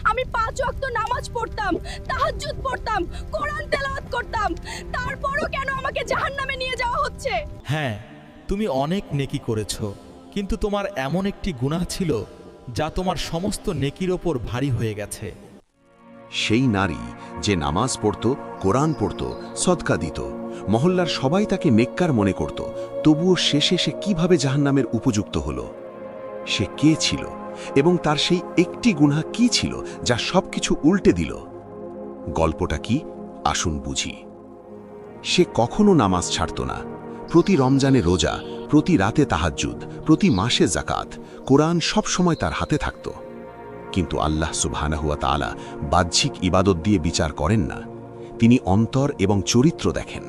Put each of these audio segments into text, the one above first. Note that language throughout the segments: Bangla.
আমি 5 ওয়াক্ত নামাজ পড়তাম, তাহাজ্জুদ পড়তাম, কোরআন তেলাওয়াত করতাম, তারপরও কেন আমাকে জাহান্নামে নিয়ে যাওয়া হচ্ছে? হ্যাঁ, তুমি অনেক নেকি করেছ, কিন্তু তোমার এমন একটি গুনাহ ছিল যা তোমার সমস্ত নেকির ওপর ভারী হয়ে গেছে। সেই নারী যে নামাজ পড়ত, কোরআন পড়ত, সদকা দিত, মহল্লার সবাই তাকে নেককার মনে করত, তবুও শেষে সে কিভাবে জাহান্নামের উপযুক্ত হল? সে কে ছিল এবং তার সেই একটি গুনাহ কি ছিল যা সবকিছু উল্টে দিল? গল্পটা কি, আসুন বুঝি। সে কখনো নামাজ ছাড়ত না। প্রতি রমজানে রোজা, প্রতি রাতে তাহাজ্জুদ, প্রতি মাসে জাকাত, কোরআন সব সময় তার হাতে থাকত। কিন্তু আল্লাহ সুবহানাহু ওয়া তাআলা বাহ্যিক ইবাদত দিয়ে বিচার করেন না। তিনি অন্তর এবং চরিত্র দেখেন।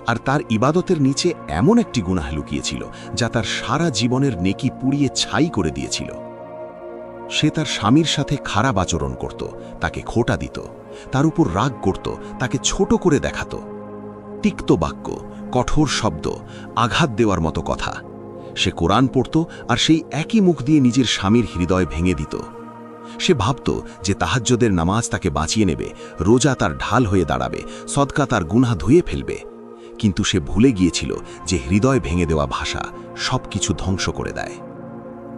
আর তার ইবাদতের নিচে এমন একটি গুনাহ লুকিয়েছিল যা তার সারা জীবনের নেকি পুড়িয়ে ছাই করে দিয়েছিল। সে তার স্বামীর সাথে খারাপ আচরণ করত, তাকে খোঁটা দিত, তার উপর রাগ করত, তাকে ছোট করে দেখাত। তিক্ত বাক্য, কঠোর শব্দ, আঘাত দেওয়ার মতো কথা। সে কোরআন পড়ত আর সেই একই মুখ দিয়ে নিজের স্বামীর হৃদয় ভেঙে দিত। সে ভাবত যে তাহাজ্জুদের নামাজ তাকে বাঁচিয়ে নেবে, রোজা তার ঢাল হয়ে দাঁড়াবে, সদকা তার গুনাহ ধুয়ে ফেলবে। কিন্তু সে ভুলে গিয়েছিল যে হৃদয় ভেঙে দেওয়া ভাষা সব কিছু ধ্বংস করে দেয়।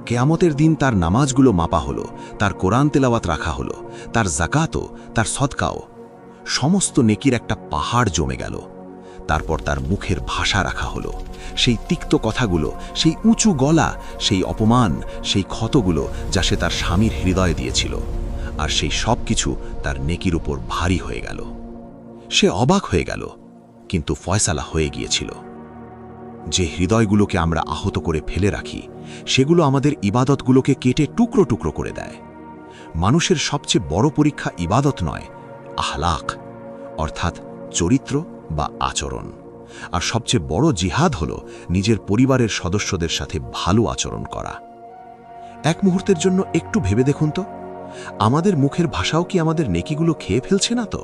কেয়ামতের দিন তার নামাজগুলো মাপা হলো, তার কোরআন তেলাওয়াত রাখা হলো, তার জাকাতও, তার সদকাও। সমস্ত নেকির একটা পাহাড় জমে গেল। তারপর তার মুখের ভাষা রাখা হলো, সেই তিক্ত কথাগুলো, সেই উঁচু গলা, সেই অপমান, সেই ক্ষতগুলো যা সে তার স্বামীর হৃদয়ে দিয়েছিল। আর সেই সব কিছু তার নেকির উপর ভারী হয়ে গেল। সে অবাক হয়ে গেল, কিন্তু ফয়সালা হয়ে গিয়েছিল। যে হৃদয়গুলোকে আমরা আহত করে ফেলে রাখি, সেগুলো আমাদের ইবাদতগুলোকে কেটে টুকরো টুকরো করে দেয়। মানুষের সবচেয়ে বড় পরীক্ষা ইবাদত নয়, আহলাক, অর্থাৎ চরিত্র বা আচরণ। আর সবচেয়ে বড় জিহাদ হলো নিজের পরিবারের সদস্যদের সাথে ভালো আচরণ করা। এক মুহূর্তের জন্য একটু ভেবে দেখুন তো, আমাদের মুখের ভাষাও কি আমাদের নেকিগুলো খেয়ে ফেলছে না তো?